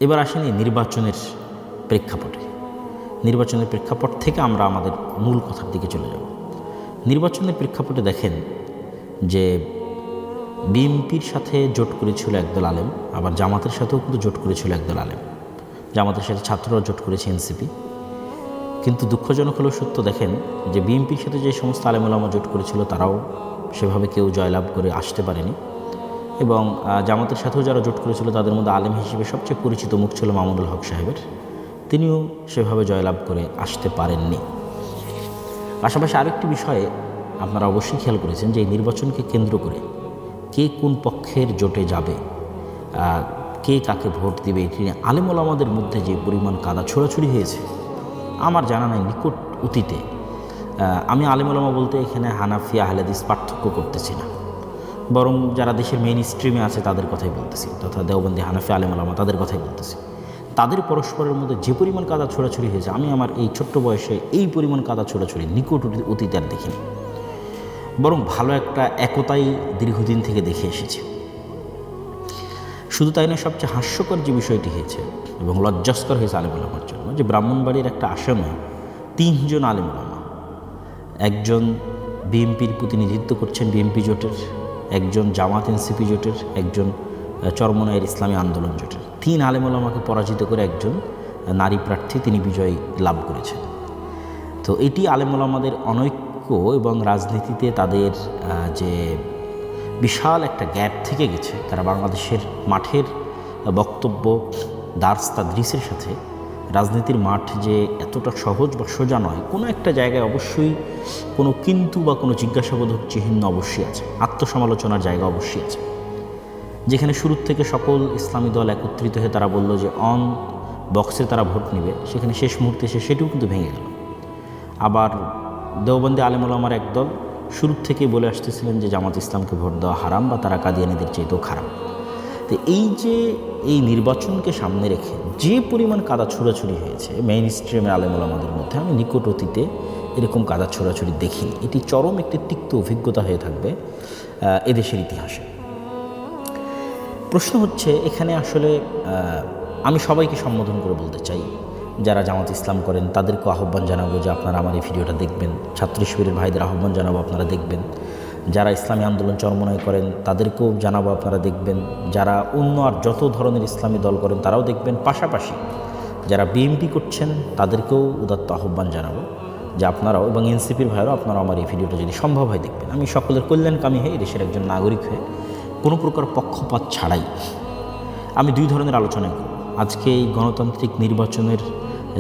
এবার আসেন এই নির্বাচনের প্রেক্ষাপটে। নির্বাচনের প্রেক্ষাপট থেকে আমরা আমাদের মূল কথার দিকে চলে যাব। নির্বাচনের প্রেক্ষাপটে দেখেন যে বিএনপির সাথে জোট করেছিল একদল আলেম, আবার জামাতের সাথেও কিন্তু জোট করেছিল একদল আলেম। জামাতের সাথে ছাত্ররা জোট করেছে এনসিপি। কিন্তু দুঃখজনক হলেও সত্য, দেখেন যে বিএনপির সাথে যে সমস্ত আলেম ওলামা জোট করেছিল তারাও সেভাবে কেউ জয়লাভ করে আসতে পারেনি, এবং জামাতের সাথেও যারা জোট করেছিল তাদের মধ্যে আলেম হিসেবে সবচেয়ে পরিচিত মুখ ছিল মামুনুল হক সাহেবের, তিনিও সেভাবে জয়লাভ করে আসতে পারেননি। পাশাপাশি আরেকটি বিষয়ে আপনারা অবশ্যই খেয়াল করেছেন যে এই নির্বাচনকে কেন্দ্র করে কে কোন পক্ষের জোটে যাবে, কে কাকে ভোট দেবে, এটি নিয়ে আলেম ওলামাদের মধ্যে যে পরিমাণ কাদা ছোড়াছুড়ি হয়েছে আমার জানা নাই নিকট অতীতে। আমি আলেম ওলামা বলতে এখানে হানাফি আহলে হাদিস পার্থক্য করতেছি না, বরং যারা দেশের মেইন স্ট্রিমে আছে তাদের কথাই বলতেছি, তথা দেওবন্দি হানাফি আলেম ওলামা তাদের কথাই বলতেছি। তাদের পরস্পরের মধ্যে যে পরিমাণ কাদা ছোড়াছুড়ি হয়েছে, আমি আমার এই ছোট্ট বয়সে এই পরিমাণ কাদা ছোড়াছুড়ি নিকট অতীতে আর দেখিনি, বরং ভালো একটা একতাই দীর্ঘদিন থেকে দেখে এসেছি। শুধু তাই নয়, সবচেয়ে হাস্যকর যে বিষয়টি হয়েছে এবং লজ্জাস্কর হয়েছে আলেম ওলামার জন্য, যে ব্রাহ্মণবাড়ির একটা আসনে 3 জন আলেম ওলামা, একজন বিএনপির প্রতিনিধিত্ব করছেন বিএনপি জোটের, একজন জামাত এনসিপি জোটের, একজন চরমনায়ের ইসলামী আন্দোলন জোটের, 3 আলেম ওলামাকে পরাজিত করে একজন নারী প্রার্থী তিনি বিজয় লাভ করেছেন। তো এটি আলেম ওলামাদের অনৈক্য এবং রাজনীতিতে তাদের যে বিশাল একটা গ্যাপ থেকে গেছে, তারা বাংলাদেশের মাঠের বক্তব্য দার্স তাদরিসের সাথে রাজনীতির মাঠ যে এতটা সহজ বা সোজা নয়, কোনো একটা জায়গায় অবশ্যই কোনো কিন্তু বা কোনো জিজ্ঞাসাবোধক চিহ্ন অবশ্যই আছে, আত্মসমালোচনার জায়গা অবশ্যই আছে। যেখানে শুরুর থেকে সকল ইসলামী দল একত্রিত হয়ে তারা বলল যে অন বক্সে তারা ভোট নেবে, সেখানে শেষ মুহূর্তে এসে সেটিও কিন্তু ভেঙে গেল। আবার দেওবন্দি আলেম ওলামার একদল শুরুর থেকেই বলে আসতেছিলেন যে জামাত ইসলামকে ভোট দেওয়া হারাম বা তারা কাদিয়ানীদের চাইতেও খারাপ। তো এই যে এই নির্বাচনকে সামনে রেখে যে পরিমাণ কাদা ছোড়াছুড়ি হয়েছে মেইন স্ট্রিমের আলেম ওলামাদের মধ্যে, আমি নিকট অতীতে এরকম কাদা ছোড়াছুড়ি দেখিনি। এটি চরম একটি তিক্ত অভিজ্ঞতা হয়ে থাকবে এদেশের ইতিহাসে। প্রশ্ন হচ্ছে এখানে আসলে আমি সবাইকে সম্বোধন করে বলতে চাই, যারা জামাত ইসলাম করেন তাদেরকেও আহ্বান জানাবো যে আপনারা আমার এই ভিডিওটা দেখবেন, ছাত্র শিবিরের ভাইদের আহ্বান জানাবো আপনারা দেখবেন, যারা ইসলামী আন্দোলন চরমনায় করেন তাদেরকেও জানাবো আপনারা দেখবেন, যারা অন্য আর যত ধরনের ইসলামী দল করেন তারাও দেখবেন, পাশাপাশি যারা বিএনপি করছেন তাদেরকেও উদাত্ত আহ্বান জানাবো যে আপনারাও, এবং এনসিপির ভাইরাও আপনারা আমার এই ভিডিওটা যদি সম্ভব হয় দেখবেন। আমি সকলের কল্যাণকামী হয়ে দেশের একজন নাগরিক হয়ে কোনো প্রকার পক্ষপাত ছাড়াই আমি 2 ধরনের আলোচনা করব। আজকে এই গণতান্ত্রিক নির্বাচনের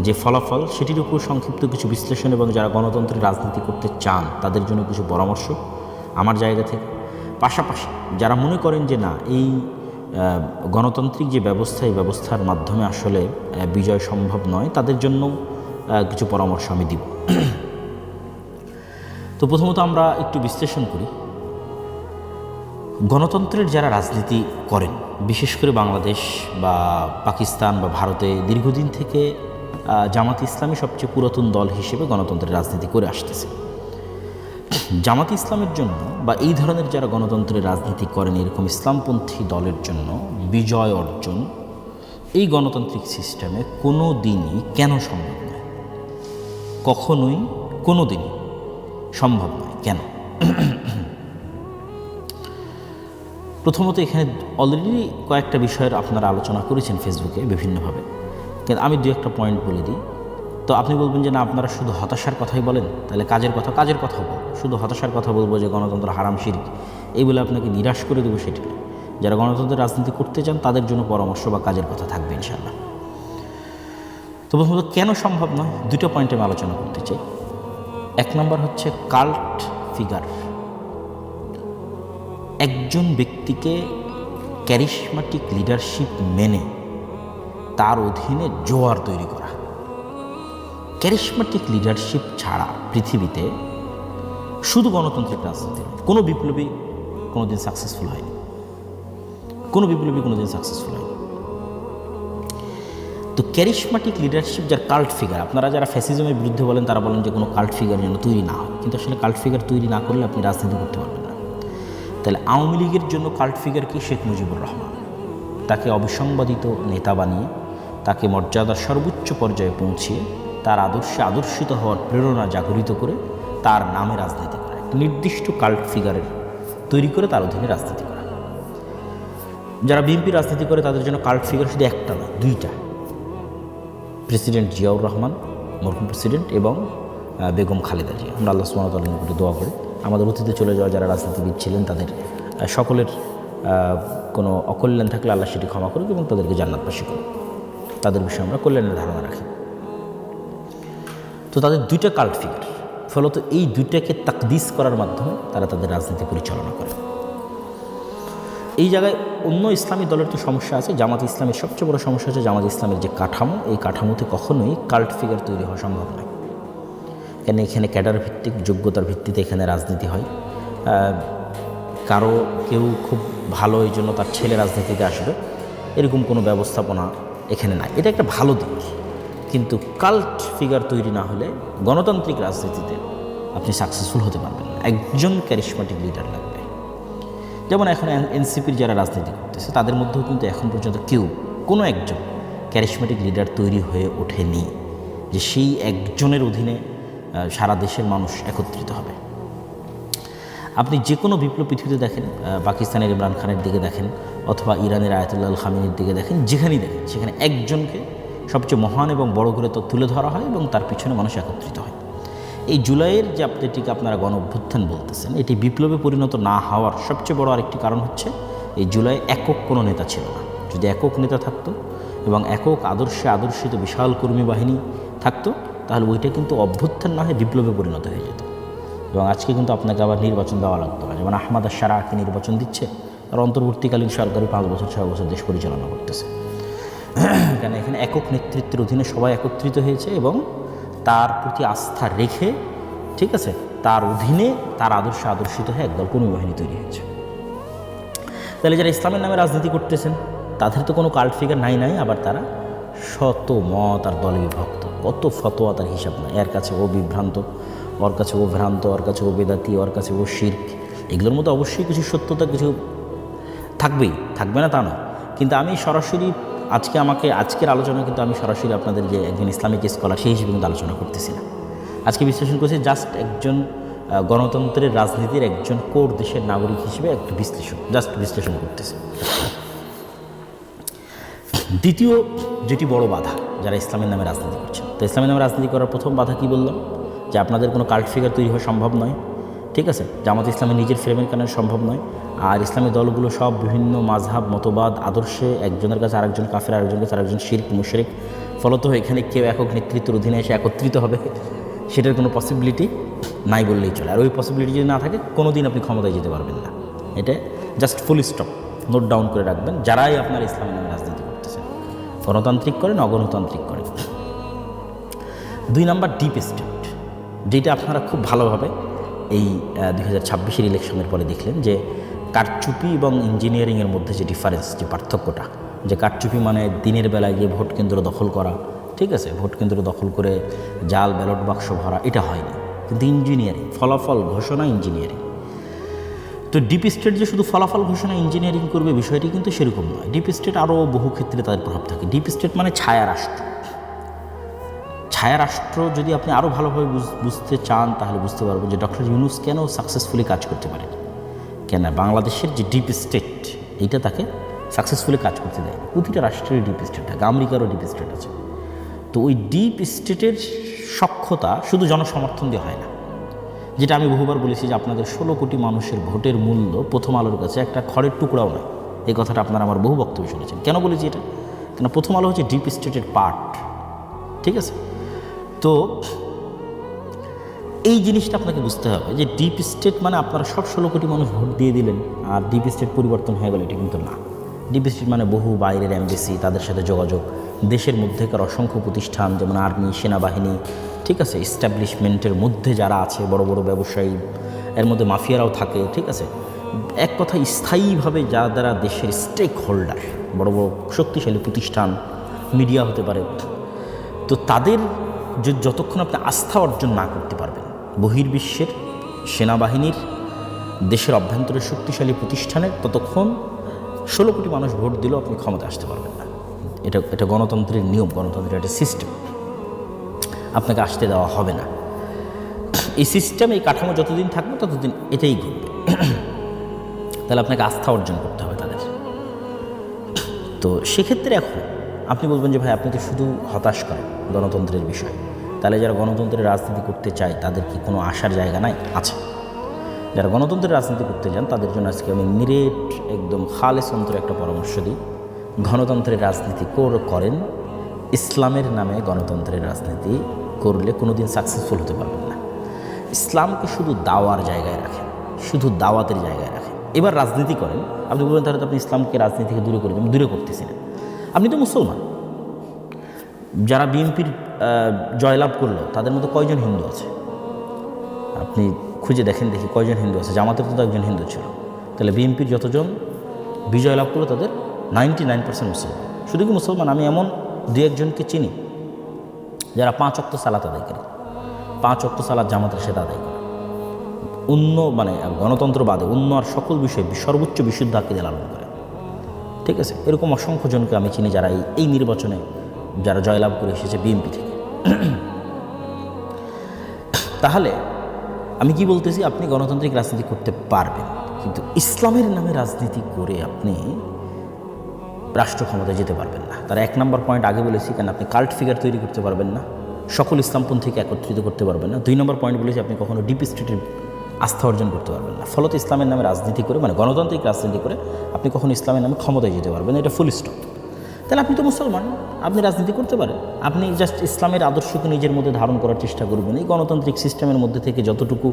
যে ফলাফল সেটির উপর সংক্ষিপ্ত কিছু বিশ্লেষণ, এবং যারা গণতন্ত্রের রাজনীতি করতে চান তাদের জন্য কিছু পরামর্শ আমার জায়গা থেকে। পাশাপাশি যারা মনে করেন যে না, এই গণতান্ত্রিক যে ব্যবস্থা, এই ব্যবস্থার মাধ্যমে আসলে বিজয় সম্ভব নয়, তাদের জন্য কিছু পরামর্শ আমি দিব। তো প্রথমত আমরা একটু বিশ্লেষণ করি। গণতন্ত্রের যারা রাজনীতি করেন, বিশেষ করে বাংলাদেশ বা পাকিস্তান বা ভারতে দীর্ঘদিন থেকে জামাত ইসলামী সবচেয়ে পুরাতন দল হিসেবে গণতন্ত্রের রাজনীতি করে আসতেছে। জামাত ইসলামের জন্য বা এই ধরনের যারা গণতন্ত্রের রাজনীতি করেন এরকম ইসলামপন্থী দলের জন্য বিজয় অর্জন এই গণতান্ত্রিক সিস্টেমে কোনো দিনই কেন সম্ভব নয়? কখনোই কোনো দিনই সম্ভব নয়। কেন? প্রথমত এখানে অলরেডি কয়েকটা বিষয়ের আপনারা আলোচনা করেছেন ফেসবুকে বিভিন্নভাবে, কিন্তু আমি 2-1টা পয়েন্ট বলে দিই। তো আপনি বলবেন যে না, আপনারা শুধু হতাশার কথাই বলেন, তাহলে কাজের কথা বল। শুধু হতাশার কথা বলবো যে গণতন্ত্র হারাম শিরক, এই বলে আপনাকে নিরাশ করে দেবো সেটি না। যারা গণতন্ত্রের রাজনীতি করতে চান তাদের জন্য পরামর্শ বা কাজের কথা থাকবে ইনশাআল্লাহ। তো প্রথমত কেন সম্ভব নয় 2টা পয়েন্টে আমি আলোচনা করতে চাই। 1 নম্বর হচ্ছে কাল্ট ফিগার। একজন ব্যক্তিকে ক্যারিশমাটিক লিডারশিপ মেনে তার অধীনে জোয়ার তৈরি করা। ক্যারিশমাটিক লিডারশিপ ছাড়া পৃথিবীতে শুধু গণতান্ত্রিক রাজনীতি নয়, কোনো বিপ্লবী কোনোদিন সাকসেসফুল হয়নি। তো ক্যারিশমাটিক লিডারশিপ যার কাল্ট ফিগার, আপনারা যারা ফ্যাসিজমের বিরুদ্ধে বলেন তারা বলেন যে কোনো কাল্ট ফিগার যেন তৈরি না হয়, কিন্তু আসলে কাল্ট ফিগার তৈরি না করলে আপনি রাজনীতি করতে পারবেন না। তাহলে আওয়ামী লীগের জন্য কাল্ট ফিগার কি? শেখ মুজিবুর রহমান। তাকে অবিসংবাদিত নেতা বানিয়ে তাকে মর্যাদার সর্বোচ্চ পর্যায়ে পৌঁছিয়ে তার আদর্শে আদর্শিত হওয়ার প্রেরণা জাগরিত করে তার নামে রাজনীতি করা, একটা নির্দিষ্ট কাল্ট ফিগারের তৈরি করে তার অধীনে রাজনীতি করা। যারা বিএনপি রাজনীতি করে তাদের জন্য কাল্ট ফিগার শুধু একটা নয়, দুইটা, প্রেসিডেন্ট জিয়াউর রহমান মরহুম প্রেসিডেন্ট এবং বেগম খালেদা জিয়া। আমরা আল্লাহ সুবহানাহু ওয়া তাআলার নিকটে দোয়া করি আমাদের অতীতে চলে যাওয়া যারা রাজনীতিবিদ ছিলেন তাদের সকলের কোনো অকল্যাণ থাকলে আল্লাহ সেটি ক্ষমা করুক এবং তাদেরকে জান্নাতবাসী করুক, তাদের বিষয়ে আমরা কল্যাণের ধারণা রাখি। তো তাদের দুইটা কাল্ট ফিগার, ফলত এই দুইটাকে তাকদিস করার মাধ্যমে তারা তাদের রাজনীতি পরিচালনা করে। এই জায়গায় অন্য ইসলামী দলের তো সমস্যা আছে। জামাত ইসলামের সবচেয়ে বড় সমস্যা হচ্ছে জামাত ইসলামের যে কাঠামো, এই কাঠামোতে কখনোই কাল্ট ফিগার তৈরি হওয়া সম্ভব নয়। কেন এখানে ক্যাডার ভিত্তিক যোগ্যতার ভিত্তিতে এখানে রাজনীতি হয়। কেউ খুব ভালো এই জন্য তার ছেলে রাজনীতিতে আসবে এরকম কোনো ব্যবস্থাপনা এখানে নাই। এটা একটা ভালো দিক, কিন্তু কাল্ট ফিগার তৈরি না হলে গণতান্ত্রিক রাজনীতিতে আপনি সাকসেসফুল হতে পারবেন না। একজন ক্যারিশমাটিক লিডার লাগবে। যেমন এখন এনসিপির যারা রাজনীতি করতেছে তাদের মধ্যেও কিন্তু এখন পর্যন্ত কোনো একজন ক্যারিশমাটিক লিডার তৈরি হয়ে ওঠেনি যে সেই একজনের অধীনে সারা দেশের মানুষ একত্রিত হবে। আপনি যে কোনো বিপ্লব পৃথিবীতে দেখেন, পাকিস্তানের ইমরান খানের দিকে দেখেন অথবা ইরানের আয়াতুল্লাহ খামেনির দিকে দেখেন, যেখানেই দেখেন সেখানে একজনকে সবচেয়ে মহান এবং বড় করে তুলে ধরা হয় এবং তার পিছনে মানুষ একত্রিত হয়। এই জুলাইয়ের যে এটিকে আপনারা গণ অভ্যুত্থান বলতেছেন, এটি বিপ্লবে পরিণত না হওয়ার সবচেয়ে বড় আরেকটি কারণ হচ্ছে এই জুলাই একক কোনো নেতা ছিল না। যদি একক নেতা থাকতো এবং একক আদর্শে আদর্শিত বিশাল কর্মী বাহিনী থাকতো তাহলে ওইটা কিন্তু অভ্যুত্থান না হয়ে বিপ্লবে পরিণত হয়ে যেত। এবং আজকে কিন্তু আপনাকে আবার নির্বাচন দেওয়া লাগতো না। যেমন আহমাদ আশ-শারাকে নির্বাচন দিচ্ছে, আর অন্তর্বর্তীকালীন সরকারি 5 বছর 6 বছর দেশ পরিচালনা করতেছে। কেন এখানে একক নেতৃত্বের অধীনে সবাই একত্রিত হয়েছে এবং তার প্রতি আস্থা রেখে, ঠিক আছে, তার অধীনে তার আদর্শে আদর্শিত হয়ে একদল কর্মী বাহিনী তৈরি হয়েছে। তাহলে যারা ইসলামের নামে রাজনীতি করতেছেন তাদের তো কোনো কাল্ট ফিগার নাই, আবার তারা শত মত আর দলে বিভক্ত, কত ফতোয়া তার হিসাব নাই। এর কাছে ও বিভ্রান্ত, ওর কাছে ও ভ্রান্ত, ওর কাছে ও বেদাতি, ওর কাছে ও শিরক। এগুলোর মধ্যে অবশ্যই কিছু সত্যতা কিছু থাকবে না তা নয়। কিন্তু আমি সরাসরি আজকের আলোচনা কিন্তু আমি সরাসরি আপনাদের যে একজন ইসলামিক স্কলার সেই হিসেবে কিন্তু আলোচনা করতেছি না। আজকে বিশ্লেষণ করছি জাস্ট একজন গণতন্ত্রের রাজনীতির একজন কোর দেশের নাগরিক হিসেবে একটু বিশ্লেষণ করতেছি। দ্বিতীয় যেটি বড় বাধা যারা ইসলামের নামে রাজনীতি করছেন, তো ইসলামের নামে রাজনীতি করার প্রথম বাধা কি বললাম, যে আপনাদের কোনো কাল্ট ফিগার তৈরি হওয়া সম্ভব নয়, ঠিক আছে। জামাত ইসলামের নিজের ফ্রেমের কারণে সম্ভব নয়। আর ইসলামী দলগুলো সব বিভিন্ন মাযহাব মতবাদ আদর্শে একজনের কাছে আরেকজন কাফের, আরেকজনের কাছে আরেকজন শিরক মুশরিক। ফলত এখানে কেউ একক নেতৃত্বের অধীনে এসে একত্রিত হবে সেটার কোনো পসিবিলিটি নাই বললেই চলে। আর ওই পসিবিলিটি যদি না থাকে কোনো দিন আপনি ক্ষমতায় যেতে পারবেন না। এটা just full stop, note down করে রাখবেন। যারাই আপনার ইসলামের নামে রাজনীতি করতেছেন, গণতান্ত্রিক করেন অগণতান্ত্রিক করেন। 2 নাম্বার ডিপ স্টেট, যেটা আপনারা খুব ভালোভাবে এই 2026-এর ইলেকশনের পরে দেখলেন যে কারচুপি এবং ইঞ্জিনিয়ারিংয়ের মধ্যে যে ডিফারেন্স, যে পার্থক্যটা, যে কারচুপি মানে দিনের বেলায় গিয়ে ভোট কেন্দ্র দখল করা, ঠিক আছে, ভোট কেন্দ্র দখল করে জাল ব্যালট বাক্স ভরা, এটা হয়নি। কিন্তু ইঞ্জিনিয়ারিং, ফলাফল ঘোষণা ইঞ্জিনিয়ারিং। তো ডিপ স্টেট যে শুধু ফলাফল ঘোষণা ইঞ্জিনিয়ারিং করবে বিষয়টি কিন্তু সেরকম নয়। ডিপ স্টেট আরও বহু ক্ষেত্রে তাদের প্রভাব থাকে। ডিপ স্টেট মানে ছায়া রাষ্ট্র। ছায়া রাষ্ট্র যদি আপনি আরও ভালোভাবে বুঝতে চান তাহলে বুঝতে পারবেন যে ডক্টর ইউনূস কেন সাকসেসফুলি কাজ করতে পারেন। কেন বাংলাদেশের যে ডিপ স্টেট এইটা তাকে সাকসেসফুলি কাজ করতে দেয়। প্রতিটা রাষ্ট্রের ডিপ স্টেট থাকে, আমেরিকারও ডিপ স্টেট আছে। তো ওই ডিপ স্টেটের সক্ষতা শুধু জনসমর্থন দিয়ে হয় না। যেটা আমি বহুবার বলেছি যে আপনাদের 16 কোটি মানুষের ভোটের মূল্য প্রথম আলোর কাছে একটা খড়ের টুকরাও নয়। এই কথাটা আপনারা আমার বহু বক্তব্য শুনেছেন। কেন বলেছি এটা? কেন প্রথম আলো হচ্ছে ডিপ স্টেটের পার্ট, ঠিক আছে। তো এই জিনিসটা আপনাকে বুঝতে হবে যে ডিপ স্টেট মানে আপনারা সব 16 কোটি মানুষ ভোট দিয়ে দিলেন আর ডিপ স্টেট পরিবর্তন হয়ে গেল, এটা কিন্তু না। ডিপ স্টেট মানে বহু বাইরের এমবেসি, তাদের সাথে যোগাযোগ, দেশের মধ্যেকার অসংখ্য প্রতিষ্ঠান যেমন আর্মি, সেনাবাহিনী, ঠিক আছে, এস্টাবলিশমেন্টের মধ্যে যারা আছে, বড় বড় ব্যবসায়ী, এর মধ্যে মাফিয়ারাও থাকে, ঠিক আছে। এক কথা স্থায়ীভাবে যারা দেশের স্টেক হোল্ডার, বড় বড় শক্তিশালী প্রতিষ্ঠান, মিডিয়া হতে পারে, তো তাদের যতক্ষণ আপনি আস্থা অর্জন না করতে পারবেন বহির্বিশ্বের সেনাবাহিনীর, দেশের অভ্যন্তরের শক্তিশালী প্রতিষ্ঠানের, ততক্ষণ 16 কোটি মানুষ ভোট দিলেও আপনি ক্ষমতা আসতে পারবেন না। এটা গণতন্ত্রের নিয়ম, গণতন্ত্রের একটা সিস্টেম। আপনাকে আসতে দেওয়া হবে না। এই সিস্টেম, এই কাঠামো যতদিন থাকবে ততদিন এটাই ঘটবে। তাহলে আপনাকে আস্থা অর্জন করতে হবে তাদের। তো সেক্ষেত্রে এখন আপনি বলবেন যে ভাই আপনি তো শুধু হতাশ করেন গণতন্ত্রের বিষয়, তাহলে যারা গণতন্ত্রের রাজনীতি করতে চায় তাদের কি কোনো আশার জায়গা নাই? আছে। যারা গণতন্ত্রের রাজনীতি করতে চান তাদের জন্য আজকে আমি নিরেট একদম খালেস অন্তরে একটা পরামর্শ দিই, গণতন্ত্রের রাজনীতি করেন। ইসলামের নামে গণতন্ত্রের রাজনীতি করলে কোনো দিন সাকসেসফুল হতে পারবেন না। ইসলামকে শুধু দাওয়ার জায়গায় রাখেন, শুধু দাওয়াতের জায়গায় রাখেন। এবার রাজনীতি করেন, আপনি বলবেন তাহলে তো আপনি ইসলামকে রাজনীতি থেকে দূরে করে দেবেন। দূরে করতেছি না, আপনি তো মুসলমান। যারা বিএনপির জয়লাভ করলো তাদের মধ্যে কয়জন হিন্দু আছে? আপনি খুঁজে দেখেন, দেখি কয়জন হিন্দু আছে। জামাতের তো একজন হিন্দু ছিল। তাহলে বিএনপির যতজন বিজয় লাভ করলো তাদের 99% মুসলমান। শুধু কি মুসলমান, আমি এমন দু একজনকে চিনি যারা 5 ওয়াক্ত সালাত আদায় করে, 5 ওয়াক্ত সালাত জামাতের সাথে আদায় করে, অন্য মানে গণতন্ত্র বাদে অন্য আর সকল বিষয়ে সর্বোচ্চ বিশুদ্ধ আকিদা লালন করে। ঠিক আছে, এরকম অসংখ্য জনকে আমি চিনি যারা এই নির্বাচনে যারা জয়লাভ করে এসেছে বিএনপি থেকে। তাহলে আমি কি বলতেছি, আপনি গণতান্ত্রিক রাজনীতি করতে পারবেন, কিন্তু ইসলামের নামে রাজনীতি করে আপনি রাষ্ট্র ক্ষমতায় যেতে পারবেন না। তার 1 নম্বর পয়েন্ট আগে বলেছি, কারণ আপনি কাল্ট ফিগার তৈরি করতে পারবেন না, সকল ইসলামপন্থীকে একত্রিত করতে পারবেন না। 2 নম্বর পয়েন্ট বলেছি, আপনি কখনো ডিপ স্টেটের আস্থা অর্জন করতে পারবেন না। ফলত ইসলামের নামে রাজনীতি করে, মানে গণতান্ত্রিক রাজনীতি করে আপনি কখনো ইসলামের নামে ক্ষমতায় যেতে পারবেন না, এটা ফুল স্টপ। তাহলে আপনি তো মুসলমান, আপনি রাজনীতি করতে পারেন। আপনি জাস্ট ইসলামের আদর্শকে নিজের মধ্যে ধারণ করার চেষ্টা করবেন। এই গণতান্ত্রিক সিস্টেমের মধ্যে থেকে যতটুকু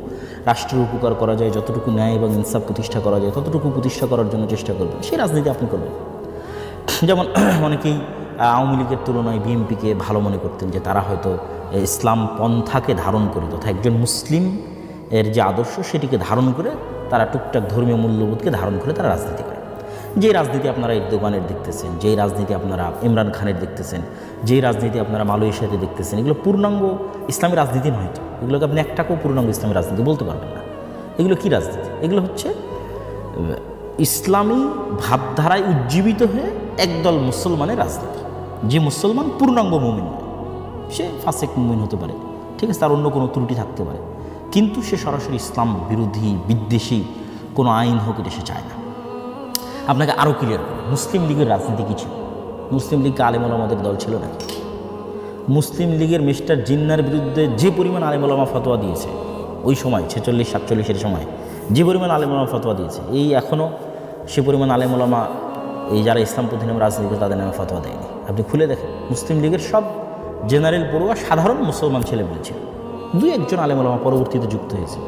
রাষ্ট্রের উপকার করা যায়, যতটুকু ন্যায় এবং ইনসাফ প্রতিষ্ঠা করা যায়, ততটুকু প্রতিষ্ঠা করার জন্য চেষ্টা করবেন। সেই রাজনীতি আপনি করবেন। যেমন অনেকেই আওয়ামী লীগের তুলনায় বিএনপিকে ভালো মনে করতেন, যে তারা হয়তো ইসলাম পন্থাকে ধারণ করে, তথা একজন মুসলিম এর যে আদর্শ সেটিকে ধারণ করে তারা টুকটাক ধর্মীয় মূল্যবোধকে ধারণ করে তারা রাজনীতি করে। যেই রাজনীতি আপনারা এরদোগানের দেখতেছেন, যেই রাজনীতি আপনারা ইমরান খানের দেখতেছেন, যেই রাজনীতি আপনারা মালয়েশিয়াতে দেখতেছেন, এগুলো পূর্ণাঙ্গ ইসলামী রাজনীতি নয়। তো এগুলোকে আপনি একটাকেও পূর্ণাঙ্গ ইসলামী রাজনীতি বলতে পারবেন না। এগুলো কি রাজনীতি? এগুলো হচ্ছে ইসলামী ভাবধারায় উজ্জীবিত হয়ে একদল মুসলমানের রাজনীতি। যে মুসলমান পূর্ণাঙ্গ মুমিন নয়, সে ফাসেক মুমিন হতে পারে, ঠিক আছে, তার অন্য কোনো ত্রুটি থাকতে পারে, কিন্তু সে সরাসরি ইসলাম বিরোধী বিদ্বেষী কোনো আইন হোক এটা সে চায় না। আপনাকে আরও ক্লিয়ার করি, মুসলিম লীগের রাজনীতি কী ছিল? মুসলিম লীগকে আলেম ওলামাদের দল ছিল না। মুসলিম লীগের মিস্টার জিন্নার বিরুদ্ধে যে পরিমাণ আলেম ওলামা ফতোয়া দিয়েছে ওই সময় 46-47 সময়, যে পরিমাণ আলেম ওলামা ফতোয়া দিয়েছে, এই এখনও সে পরিমাণ আলেম ওলামা এই যারা ইসলামপন্থী নামে রাজনীতি করে তাদের নামে ফতোয়া দেয়নি। আপনি খুলে দেখেন, মুসলিম লীগের সব জেনারেল পড়ুয়া সাধারণ মুসলমান ছেলেমেয়ে ছিল। 2-1 আলেম ওলামা পরবর্তীতে যুক্ত হয়েছে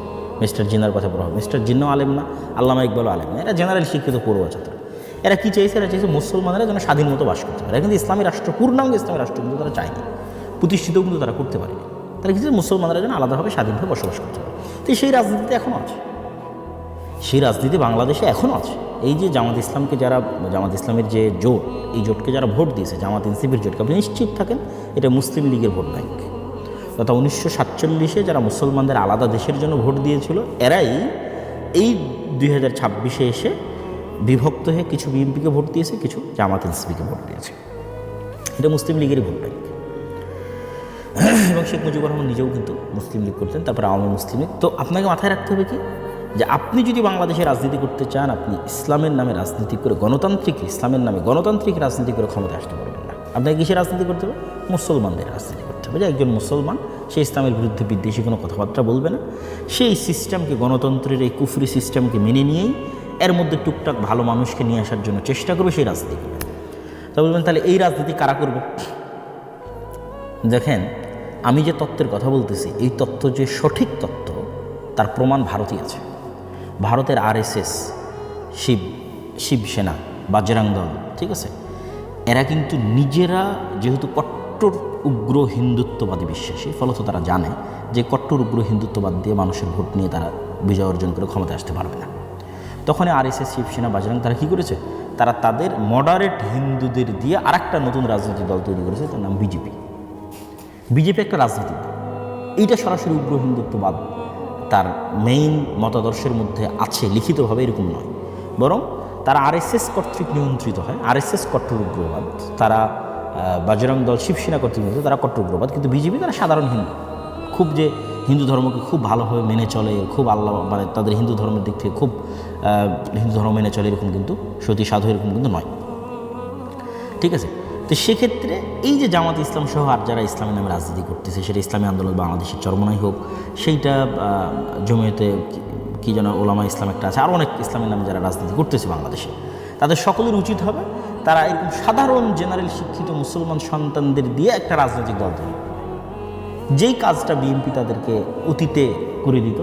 মিস্টার জিন্নার কথা প্রভাব। মিস্টার জিন্নাও আলেম না, আল্লামা ইকবালও আলেম না, এরা জেনারেল শিক্ষিত পড়ুয়া ছাত্র। এরা কী চাইছে? এরা চাইছে মুসলমানরা যেন স্বাধীন মতো বাস করতে পারে। কিন্তু ইসলামী রাষ্ট্র, পূর্ণাঙ্গ ইসলামী রাষ্ট্র কিন্তু তারা চায়নি, প্রতিষ্ঠিতও কিন্তু তারা করতে পারেনি। তারা কিছু মুসলমানরা যেন আলাদাভাবে স্বাধীনভাবে বসবাস করতে পারে। তো সেই রাজনীতিতে এখনও আছে, সেই রাজনীতি বাংলাদেশে এখনও আছে। এই যে জামাত ইসলামকে যারা, জামাত ইসলামের যে জোট, এই জোটকে যারা ভোট দিয়েছে, জামাত এনসিপির জোটকে, আপনি নিশ্চিত থাকেন এটা মুসলিম লীগের ভোট ব্যাংক। তথা 1947-এ যারা মুসলমানদের আলাদা দেশের জন্য ভোট দিয়েছিল, এরাই এই 2026-এ এসে বিভক্ত হয়ে কিছু বিএনপিকে ভোট দিয়েছে, কিছু জামাত এনসিপিকে ভোট দিয়েছে। এটা মুসলিম লীগেরই ভোট ব্যাংক। এবং শেখ মুজিবুর রহমান নিজেও কিন্তু মুসলিম লীগ করতেন, তারপরে আওয়ামী মুসলিম লীগ। তো আপনাকে মাথায় রাখতে হবে কি, যে আপনি যদি বাংলাদেশে রাজনীতি করতে চান, আপনি ইসলামের নামে রাজনীতি করে, গণতান্ত্রিক ইসলামের নামে গণতান্ত্রিক রাজনীতি করে ক্ষমতায় আসতে পারবেন না। আপনাকে কিসের রাজনীতি করতে হবে? মুসলমানদের রাজনীতি করতে হবে। যে একজন মুসলমান, সে ইসলামের বিরুদ্ধে বিদ্বেষী কোনো কথাবার্তা বলবে না, সেই সিস্টেমকে, গণতন্ত্রের এই কুফরি সিস্টেমকে মেনে নিয়েই এর মধ্যে টুকটাক ভালো মানুষকে নিয়ে আসার জন্য চেষ্টা করবে, সেই রাজনীতি করবে। তা বলবেন তাহলে এই রাজনীতি কারা করবে? দেখেন, আমি যে তত্ত্বের কথা বলতেছি, এই তত্ত্ব যে সঠিক তত্ত্ব তার প্রমাণ ভারতই আছে। ভারতের RSS, শিবসেনা, বাজরাং দল, ঠিক আছে, এরা কিন্তু নিজেরা যেহেতু কট্টর উগ্র হিন্দুত্ববাদী বিশ্বাসী, ফলত তারা জানে যে কট্টর উগ্র হিন্দুত্ববাদ দিয়ে মানুষের ভোট নিয়ে তারা বিজয় অর্জন করে ক্ষমতায় আসতে পারবে না। তখন RSS, শিবসেনা, বাজরাং তারা কী করেছে? তারা তাদের মডারেট হিন্দুদের দিয়ে আরেকটা নতুন রাজনৈতিক দল তৈরি করেছে, তার নাম বিজেপি। বিজেপি একটা রাজনীতিক দল, এইটা সরাসরি উগ্র হিন্দুত্ববাদ তার মেইন মতাদর্শের মধ্যে আছে, লিখিতভাবে এরকম নয়, বরং তারা RSS কর্তৃক নিয়ন্ত্রিত হয়। RSS কট্টর উগ্রবাদ, তারা বজরং দল, শিবসেনা কর্তৃক নিয়ন্ত্রিত, তারা কট্টর উগ্রবাদ। কিন্তু বিজেপি তারা সাধারণ হিন্দু, খুব যে হিন্দু ধর্মকে খুব ভালোভাবে মেনে চলে, খুব আল্লাহ মানে তাদের হিন্দু ধর্মের দিক থেকে খুব হিন্দু ধর্ম মেনে চলে এরকম কিন্তু সতী সাধু এরকম কিন্তু নয়। ঠিক আছে, তো সেক্ষেত্রে এই যে জামাত ইসলাম সহ আর যারা ইসলামের নামে রাজনীতি করতেছে, সেটা ইসলামী আন্দোলন বাংলাদেশের চরমনাই হোক, সেইটা জমিয়তে কি যেন ওলামা ইসলাম একটা আছে, আর অনেক ইসলামের নামে যারা রাজনীতি করতেছে বাংলাদেশে, তাদের সকলের উচিত হবে তারা এরকম সাধারণ জেনারেল শিক্ষিত মুসলমান সন্তানদের দিয়ে একটা রাজনৈতিক দল তৈরি করবে। যেই কাজটা বিএনপি তাদেরকে অতীতে করে দিত,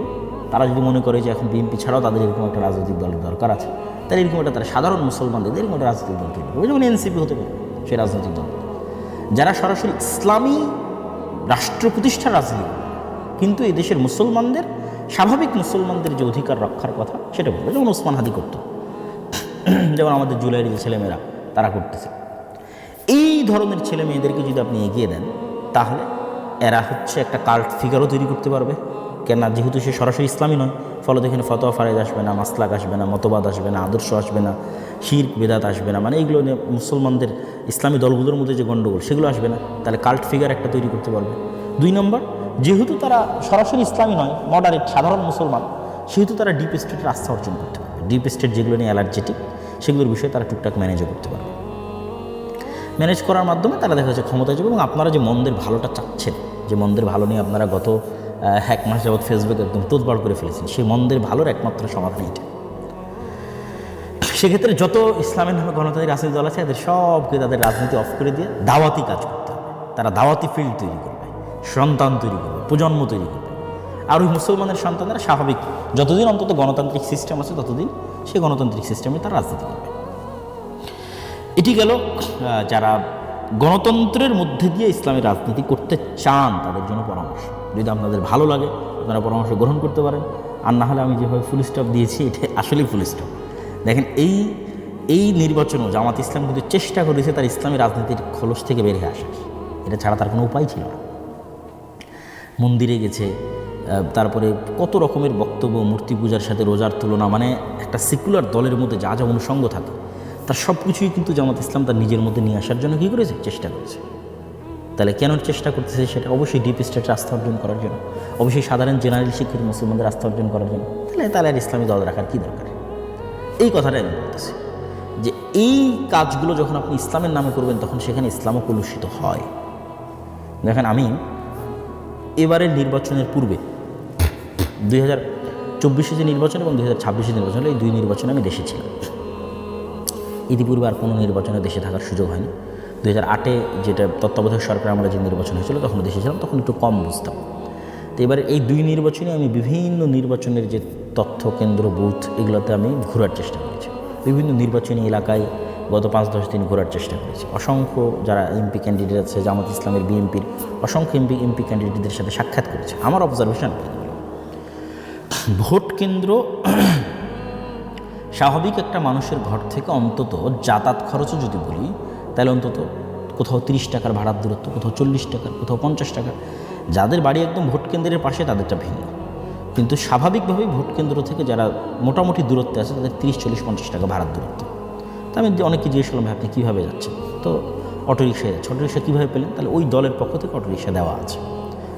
তারা যদি মনে করে যে এখন বিএনপি ছাড়াও তাদের এরকম একটা রাজনৈতিক দলের দরকার আছে, তাহলে এরকম একটা তারা সাধারণ মুসলমানদের এরকম একটা রাজনৈতিক দল তৈরি করবে, যেমন এনসিপি হতে পারে সেই রাজনৈতিক দল, যারা সরাসরি ইসলামী রাষ্ট্র প্রতিষ্ঠার রাজনীতি, কিন্তু এই দেশের মুসলমানদের স্বাভাবিক মুসলমানদের যে অধিকার রক্ষার কথা সেটা বলবে, যেমন ওসমান হাদি করত, যেমন আমাদের জুলাইয়ের যে ছেলেমেয়েরা তারা করতেছে। এই ধরনের ছেলে মেয়েদেরকে যদি আপনি এগিয়ে দেন, তাহলে এরা হচ্ছে একটা কাল্ট ফিগারও তৈরি করতে পারবে। কেন, যেহেতু সে সরাসরি ইসলামী নয়, ফলত এখানে ফতোয়া ফারেজ আসবে না, মাসলাক আসবে না, মতবাদ আসবে না, আদর্শ আসবে না, শিরক বেদাত আসবে না, মানে এইগুলো নিয়ে মুসলমানদের ইসলামী দলগুলোর মধ্যে যে গণ্ডগোল সেগুলো আসবে না। তাহলে কাল্ট ফিগার একটা তৈরি করতে পারবে। 2 নম্বর, যেহেতু তারা সরাসরি ইসলামী নয়, মডারেট সাধারণ মুসলমান, সেহেতু তারা ডিপ স্টেটের আস্থা অর্জন করতে পারবে। ডিপ স্টেট যেগুলো নিয়ে অ্যালার্জেটিক, সেগুলোর বিষয়ে তারা টুকটাক ম্যানেজও করতে পারবে। ম্যানেজ করার মাধ্যমে তারা দেখা যাচ্ছে ক্ষমতায় যাবে। এবং আপনারা যে মন্দের ভালোটা চাচ্ছেন, যে মন্দের ভালো নিয়ে আপনারা গত 1 মাস যাবৎ ফেসবুক একদম তোদবাড় করে ফেলেছেন, সেই মন্দের ভালোর একমাত্র সমাধান এটা। সেক্ষেত্রে যত ইসলামের নামে গণতান্ত্রিক রাজনৈতিক দল আছে, এদের সবকে তাদের রাজনীতি অফ করে দিয়ে দাওয়াতি কাজ করতে হবে। তারা দাওয়াতি ফিল্ড তৈরি করবে, সন্তান তৈরি করবে, প্রজন্ম তৈরি করবে। আর ওই মুসলমানের সন্তানরা স্বাভাবিক যতদিন অন্তত গণতান্ত্রিক সিস্টেম আছে ততদিন সেই গণতান্ত্রিক সিস্টেমে তারা রাজনীতি করবে। এটি গেল যারা গণতন্ত্রের মধ্যে দিয়ে ইসলামী রাজনীতি করতে চান তাদের জন্য পরামর্শ। যদি আপনাদের ভালো লাগে আপনারা পরামর্শ গ্রহণ করতে পারেন, আর না হলে আমি যেভাবে ফুল স্টপ দিয়েছি এটা আসলেই ফুল স্টপ। দেখেন, এই নির্বাচনও জামাত ইসলাম কিন্তু চেষ্টা করেছে তার ইসলামী রাজনীতির খোলস থেকে বের হয়ে আসার। এটা ছাড়া তার কোনো উপায় ছিল না। মন্দিরে গেছে, তারপরে কত রকমের বক্তব্য, মূর্তি পূজার সাথে রোজার তুলনা, মানে একটা সেকুলার দলের মধ্যে যা যা অনুষঙ্গ থাকে তার সব কিছুই কিন্তু জামাত ইসলাম তার নিজের মধ্যে নিয়ে আসার জন্য কী করেছে, চেষ্টা করেছে। তাহলে কেন চেষ্টা করতেছে, সেটা অবশ্যই ডিপ স্টেটের আস্থা অর্জন করার জন্য, অবশ্যই সাধারণ জেনারেল শিক্ষিত মুসলমানদের আস্থা অর্জন করার জন্য। তাহলে আর ইসলামী দল রাখার কী দরকার, এই কথাটাই আমি বলতেছি। যে এই কাজগুলো যখন আপনি ইসলামের নামে করবেন, তখন সেখানে ইসলামও কলুষিত হয়। দেখেন, আমি এবারের নির্বাচনের পূর্বে 2024 যে নির্বাচন এবং 2026 নির্বাচন, এই 2 নির্বাচনে আমি দেশে ছিলাম। ইতিপূর্বে আর কোনো নির্বাচনে দেশে থাকার সুযোগ হয়নি। 2008 যেটা তত্ত্বাবধায়ক সরকার আমরা যে নির্বাচন হয়েছিল তখন দেশে ছিলাম, তখন একটু কম বুঝতাম। তো এবার এই 2 নির্বাচনে আমি বিভিন্ন নির্বাচনের যে তথ্য কেন্দ্র, বুথ, এগুলোতে আমি ঘোরার চেষ্টা করেছি। বিভিন্ন নির্বাচনী এলাকায় গত 5-10 দিন ঘোরার চেষ্টা করেছি। অসংখ্য যারা এমপি ক্যান্ডিডেট আছে, জামাত ইসলামের, বিএনপির অসংখ্য এমপি ক্যান্ডিডেটদের সাথে সাক্ষাৎ করেছি। আমার অবজারভেশন, ভোট কেন্দ্র স্বাভাবিক একটা মানুষের ঘর থেকে অন্তত যাতায়াত খরচও যদি বলি, তাহলে অন্তত কোথাও 30 টাকার ভাড়ার দূরত্ব, কোথাও 40 টাকার, কোথাও 50 টাকা। যাদের বাড়ি একদম ভোট কেন্দ্রের পাশে তাদেরটা ভিন্ন, কিন্তু স্বাভাবিকভাবেই ভোট কেন্দ্র থেকে যারা মোটামুটি দূরত্বে আছে তাদের 30, 40, 50 টাকা ভাড়ার দূরত্ব। তো আমি অনেককে জিজ্ঞেস করলাম, আপনি কীভাবে যাচ্ছেন? তো অটোরিক্সায় যাচ্ছে। অটোরিক্সা কীভাবে পেলেন? তাহলে ওই দলের পক্ষ থেকে অটোরিক্সা দেওয়া আছে।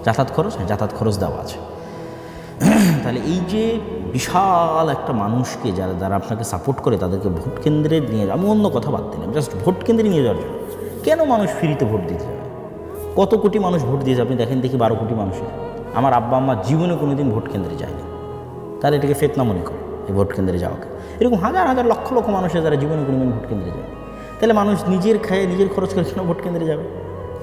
যাতায়াত খরচ, হ্যাঁ যাতায়াত খরচ দেওয়া আছে। তাহলে এই যে বিশাল একটা মানুষকে যারা আপনাকে সাপোর্ট করে, তাদেরকে ভোট কেন্দ্রে নিয়ে যাওয়া, আমি অন্য কথা বাদ দিলাম, জাস্ট ভোট কেন্দ্রে নিয়ে যাওয়ার জন্য কেন মানুষ ফ্রিতে ভোট দিতে যাবে? কত কোটি মানুষ ভোট দিয়েছে আপনি দেখেন, দেখি 12 কোটি মানুষের। আমার আব্বা আম্মা জীবনে কোনো দিন ভোট কেন্দ্রে যায়নি, তারা এটাকে ফেতনা মনে করে এই ভোট কেন্দ্রে যাওয়াকে। এরকম হাজার হাজার লক্ষ লক্ষ মানুষের যারা জীবনে কোনো দিন ভোট কেন্দ্রে যায়, তাহলে মানুষ নিজের খায় নিজের খরচ করে কেন ভোট কেন্দ্রে যাবে?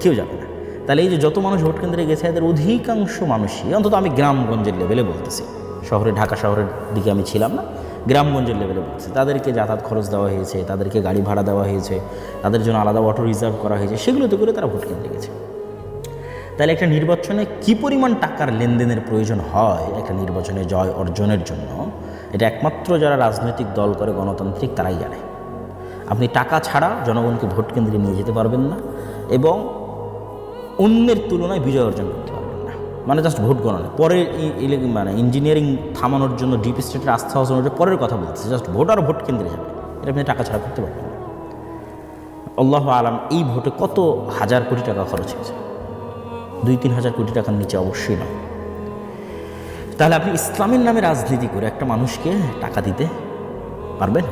কেউ যাবে না। তাহলে এই যে যত মানুষ ভোট কেন্দ্রে গেছে, এদের অধিকাংশ মানুষই, অন্তত আমি গ্রামগঞ্জের লেভেলে বলতেছি, শহরে ঢাকা শহরের দিকে আমি ছিলাম না, গ্রামগঞ্জের লেভেলে বলছি, তাদেরকে যাতায়াত খরচ দেওয়া হয়েছে, তাদেরকে গাড়ি ভাড়া দেওয়া হয়েছে, তাদের জন্য আলাদা অটো রিজার্ভ করা হয়েছে, সেগুলোতে করে তারা ভোট কেন্দ্রে গেছে। তাহলে একটা নির্বাচনে কী পরিমাণ টাকার লেনদেনের প্রয়োজন হয় একটা নির্বাচনে জয় অর্জনের জন্য, এটা একমাত্র যারা রাজনৈতিক দল করে গণতান্ত্রিক তারাই জানে। আপনি টাকা ছাড়া জনগণকে ভোট কেন্দ্রে নিয়ে যেতে পারবেন না এবং অন্যের তুলনায় বিজয় অর্জন করতে পারবেন না। মানে জাস্ট ভোট গণনা পরে, মানে ইঞ্জিনিয়ারিং থামানোর জন্য ডিপ স্টেটের আস্থা অর্জনের পরের কথা বলতেছে, জাস্ট ভোট আর ভোট কেন্দ্রে যাবে, এটা আপনি টাকা ছাড়া করতে পারবেন না। আল্লাহু আলাম এই ভোটে কত হাজার কোটি টাকা খরচ হয়েছে, 2-3 হাজার কোটি টাকার নিচে অবশ্যই নয়। তাহলে আপনি ইসলামের নামে রাজনীতি করে একটা মানুষকে টাকা দিতে পারবেন?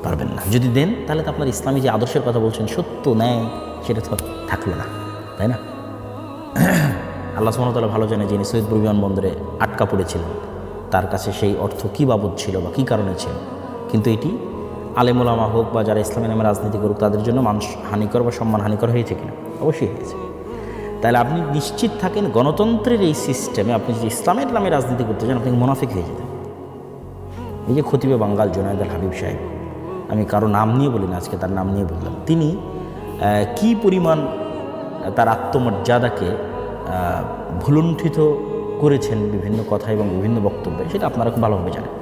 পারবেন না। যদি দেন তাহলে তো আপনার ইসলামী যে আদর্শের কথা বলছেন, সত্য ন্যায়, সেটা তো থাকলো না, তাই না? আল্লাহ সুবহানাহু ওয়া তাআলা ভালো জানে, যিনি সৈয়দপুর বিমানবন্দরে আটকা পড়েছিলেন তার কাছে সেই অর্থ কী বাবদ ছিল বা কী কারণে ছিল। কিন্তু এটি আলেম ওলামা হোক বা যারা ইসলামের নামে রাজনীতি করুক, তাদের জন্য মানুষ হানিকর বা সম্মান হানিকর হয়েছে কিনা? অবশ্যই হয়েছে। তাহলে আপনি নিশ্চিত থাকেন, গণতন্ত্রের এই সিস্টেমে আপনি যদি ইসলামের নামে রাজনীতি করতে চান, আপনি মুনাফিক হয়ে যেতেন। এই যে খতিবে বাঙ্গাল জুনায়েদ আল হাবিব সাহেব, আমি কারো নাম নিয়ে বলি না, আজকে তার নাম নিয়ে বললাম, তিনি কি পরিমাণ তার আত্মমর্যাদাকে ভুলুণ্ঠিত করেছেন বিভিন্ন কথা এবং বিভিন্ন বক্তব্যে, সেটা আপনারা খুব ভালোভাবে জানেন।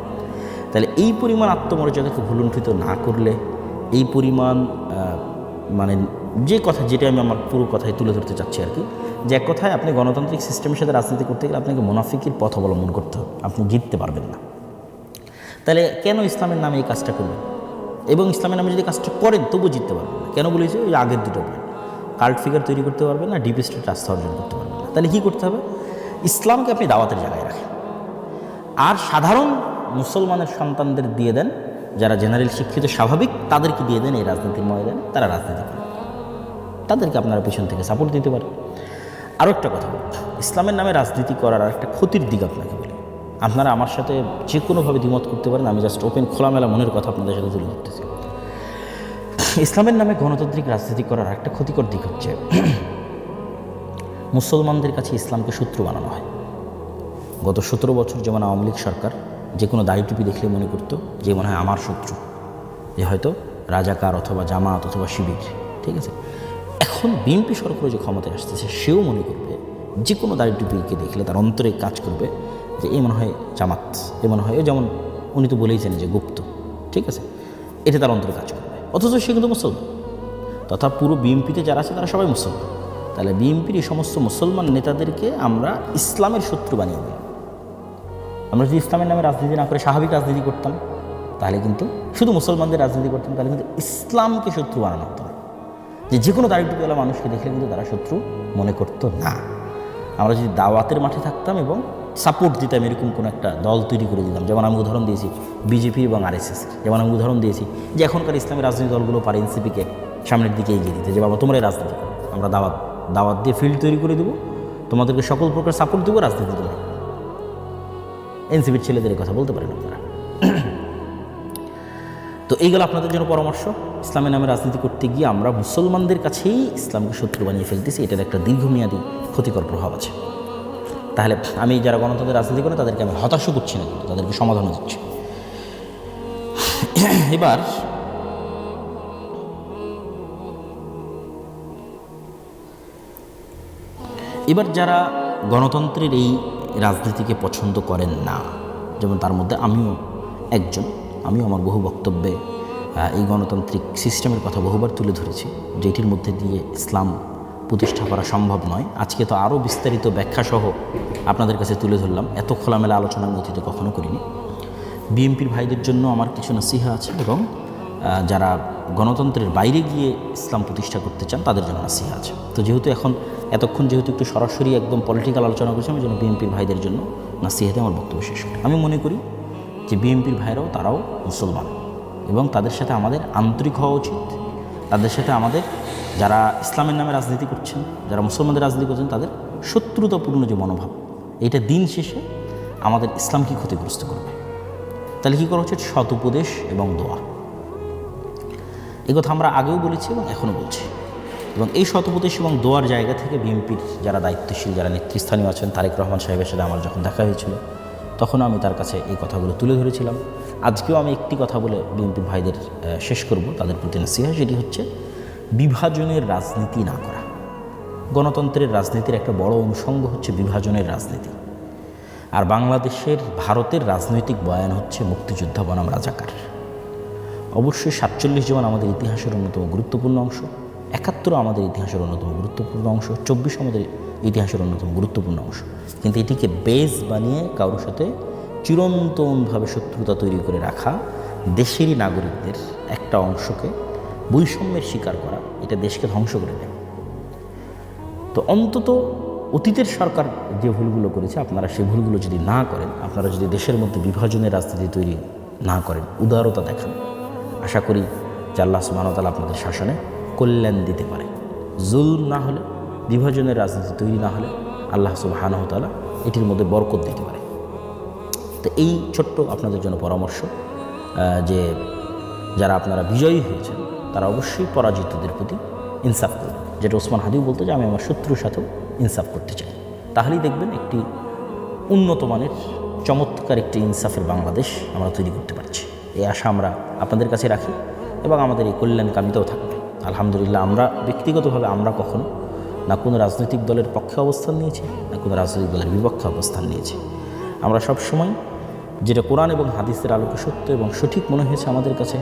তাহলে এই পরিমাণ আত্মমর্যাদাকে ভুলুণ্ঠিত না করলে, এই পরিমাণ মানে যে কথা, যেটা আমি আমার পুরো কথায় তুলে ধরতে চাচ্ছি আর কি, যে এক কথায় আপনি গণতান্ত্রিক সিস্টেমের সাথে রাজনীতি করতে গেলে আপনাকে মুনাফিকের পথ অবলম্বন করতে হবে, আপনি জিততে পারবেন না। তাহলে কেন ইসলামের নামে এই কাজটা করবেন? এবং ইসলামের নামে যদি কাজটা করেন তবু জিততে পারবেন না। কেন বলেছি? ওই আগের দুটো পয়েন্ট, কাল্ট ফিগার তৈরি করতে পারবেন না, ডিপ স্টেট রাস্তা অর্জন করতে পারবেন না। তাহলে কী করতে হবে? ইসলামকে আপনি দাওয়াতের জায়গায় রাখেন, আর সাধারণ মুসলমানের সন্তানদের দিয়ে দেন, যারা জেনারেল শিক্ষিত স্বাভাবিক, তাদেরকে দিয়ে দেন এই রাজনীতির ময়দানে, তারা রাজনীতি করেন, তাদেরকে আপনারা পিছন থেকে সাপোর্ট দিতে পারেন। আরও একটা কথা বলি, ইসলামের নামে রাজনীতি করার আর একটা ক্ষতির দিক আপনাকে বলি। আপনারা আমার সাথে যে কোনোভাবে দ্বিমত করতে পারেন, আমি জাস্ট ওপেন খোলামেলা মনের কথা আপনাদের সাথে তুলে ধরতেছি। ইসলামের নামে গণতান্ত্রিক রাজনীতি করার একটা ক্ষতিকর দিক হচ্ছে, মুসলমানদের কাছে ইসলামকে শত্রু বানানো হয়। গত 17 বছর যেমন আওয়ামী লীগ সরকার যে কোনো দাড়ি টুপি দেখলে মনে করতো যে মনে হয় আমার শত্রু, যে হয়তো রাজাকার অথবা জামাত অথবা শিবির, ঠিক আছে। এখন বিএনপি সরকার যে ক্ষমতায় আসতেছে, সেও মনে করবে যে কোনো দাড়ি টুপিকে দেখলে তার অন্তরে কাজ করবে যে এ মনে হয় জামাত, এ মনে হয়, যেমন উনি তো বলেইছেন যে গুপ্ত, ঠিক আছে, এটা তার অন্তরে কাজ করবে। অথচ সে কিন্তু মুসলমান, তথা পুরো বিএনপিতে যারা আছে তারা সবাই মুসলমান। তাহলে বিএনপির এই সমস্ত মুসলমান নেতাদেরকে আমরা ইসলামের শত্রু বানিয়ে দিই। আমরা যদি ইসলামের নামে রাজনীতি না করে স্বাভাবিক রাজনীতি করতাম, তাহলে কিন্তু শুধু মুসলমানদের রাজনীতি করতাম, তাহলে কিন্তু ইসলামকে শত্রু বানানো হতো না। যে কোনো দাড়ি টুপিওয়ালা মানুষকে দেখলে কিন্তু তারা শত্রু মনে করতো না। আমরা যদি দাওয়াতের মাঠে থাকতাম এবং সাপোর্ট দিতাম, এরকম কোনো একটা দল তৈরি করে দিতাম, যেমন আমি উদাহরণ দিয়েছি বিজেপি এবং আরএসএস, যেমন আমি উদাহরণ দিয়েছি যে এখনকার ইসলামী রাজনৈতিক দলগুলো পারে এনসিপিকে সামনের দিকে এগিয়ে দিতে, যে বাবা তোমরাই রাজনীতি করো, আমরা দাওয়াত দিয়ে ফিল্ড তৈরি করে দেবো, তোমাদেরকে সকল প্রকার সাপোর্ট দেবো, রাজনীতি তোমরা। এনসিপির ছেলেদের কথা বলতে পারেন আপনারা। তো এইগুলো আপনাদের জন্য পরামর্শ। ইসলামের নামে রাজনীতি করতে গিয়ে আমরা মুসলমানদের কাছেই ইসলামকে শত্রু বানিয়ে ফেলতেছি, এটার একটা দীর্ঘমেয়াদী ক্ষতিকর প্রভাব আছে। তাহলে আমি যারা গণতন্ত্রের রাজনীতি করে তাদেরকে আমি হতাশও করছি না, কিন্তু তাদেরকে সমাধানও দিচ্ছি। এবার যারা গণতন্ত্রের এই রাজনীতিকে পছন্দ করেন না, যেমন তার মধ্যে আমিও একজন, আমিও আমার বহু বক্তব্যে এই গণতান্ত্রিক সিস্টেমের কথা বহুবার তুলে ধরেছি, যেটির মধ্যে দিয়ে ইসলাম প্রতিষ্ঠা করা সম্ভব নয়। আজকে তো আরও বিস্তারিত ব্যাখ্যাসহ আপনাদের কাছে তুলে ধরলাম, এত খোলামেলা আলোচনা আমি অতীতে কখনো করিনি। বিএনপির ভাইদের জন্য আমার কিছু নসিহা আছে, এবং যারা গণতন্ত্রের বাইরে গিয়ে ইসলাম প্রতিষ্ঠা করতে চান তাদের জন্য নসিহা আছে। তো যেহেতু এতক্ষণ যেহেতু একটু সরাসরি একদম পলিটিক্যাল আলোচনা করছি, আমি যেন বিএনপির ভাইদের জন্য নসিহাতে আমার বক্তব্য শেষ করি। আমি মনে করি যে বিএনপির ভাইরাও তারাও মুসলমান, এবং তাদের সাথে আমাদের আন্তরিক হওয়া উচিত। তাদের সাথে আমাদের, যারা ইসলামের নামে রাজনীতি করছেন, যারা মুসলমানদের রাজনীতি করছেন, তাদের শত্রুতাপূর্ণ যে মনোভাব, এইটা দিন শেষে আমাদের ইসলামকে ক্ষতিগ্রস্ত করবে। তাহলে কী করা উচিত? সৎ উপদেশ এবং দোয়া। এই কথা আমরা আগেও বলেছি এবং এখনও বলছি। এবং এই সৎ উপদেশ এবং দোয়ার জায়গা থেকে বিএনপির যারা দায়িত্বশীল, যারা নেতৃস্থানীয় আছেন, তারেক রহমান সাহেবের সাথে আমার যখন দেখা হয়েছিল, তখনও আমি তার কাছে এই কথাগুলো তুলে ধরেছিলাম। আজকেও আমি একটি কথা বলে বিএনপির ভাইদের শেষ করব, তাদের প্রতি নসিহা, সেটি হচ্ছে বিভাজনের রাজনীতি না করা। গণতন্ত্রের রাজনীতির একটা বড় অনুষঙ্গ হচ্ছে বিভাজনের রাজনীতি। আর বাংলাদেশের, ভারতের রাজনৈতিক বয়ান হচ্ছে মুক্তিযোদ্ধা বনাম রাজাকার। অবশ্যই 47 যেমন আমাদের ইতিহাসের অন্যতম গুরুত্বপূর্ণ অংশ, 71 আমাদের ইতিহাসের অন্যতম গুরুত্বপূর্ণ অংশ, 24 আমাদের ইতিহাসের অন্যতম গুরুত্বপূর্ণ অংশ। কিন্তু এটিকে বেস বানিয়ে কারোর সাথে চিরন্তনভাবে শত্রুতা তৈরি করে রাখা দেশেরই নাগরিকদের একটা অংশকে বৈষম্যের শিকার করা, এটা দেশকে ধ্বংস করে দেয়। তো অন্তত অতীতের সরকার যে ভুলগুলো করেছে আপনারা সেই ভুলগুলো যদি না করেন, আপনারা যদি দেশের মধ্যে বিভাজনের রাজনীতি তৈরি না করেন, উদারতা দেখান, আশা করি যে আল্লাহ সুবহানাহু ওয়া তাআলা আপনাদের শাসনে কল্যাণ দিতে পারে। জুলম না হলে, বিভাজনের রাজনীতি তৈরি না হলে আল্লাহ সুবহানাহু ওয়া তাআলা এটির মধ্যে বরকত দিতে পারে। তো এই ছোট্ট আপনাদের জন্য পরামর্শ যে যারা আপনারা বিজয়ী হয়েছেন তারা অবশ্যই পরাজিতদের প্রতি ইনসাফ করবেন, যেটা ওসমান হাদিও বলতো যে আমি আমার শত্রুর সাথেও ইনসাফ করতে চাই। তাহলেই দেখবেন একটি উন্নত মানের চমৎকার একটি ইনসাফের বাংলাদেশ আমরা তৈরি করতে পারছি। এই আশা আমরা আপনাদের কাছে রাখি এবং আমাদের এই কল্যাণকামিতাও থাকবে। আলহামদুলিল্লাহ, আমরা ব্যক্তিগতভাবে আমরা কখনো না কোনো রাজনৈতিক দলের পক্ষে অবস্থান নিয়েছি, না কোনো রাজনৈতিক দলের বিপক্ষে অবস্থান নিয়েছি। আমরা সবসময় যেটা কোরআন এবং হাদিসের আলোকে সত্য এবং সঠিক মনে হয়েছে আমাদের কাছে,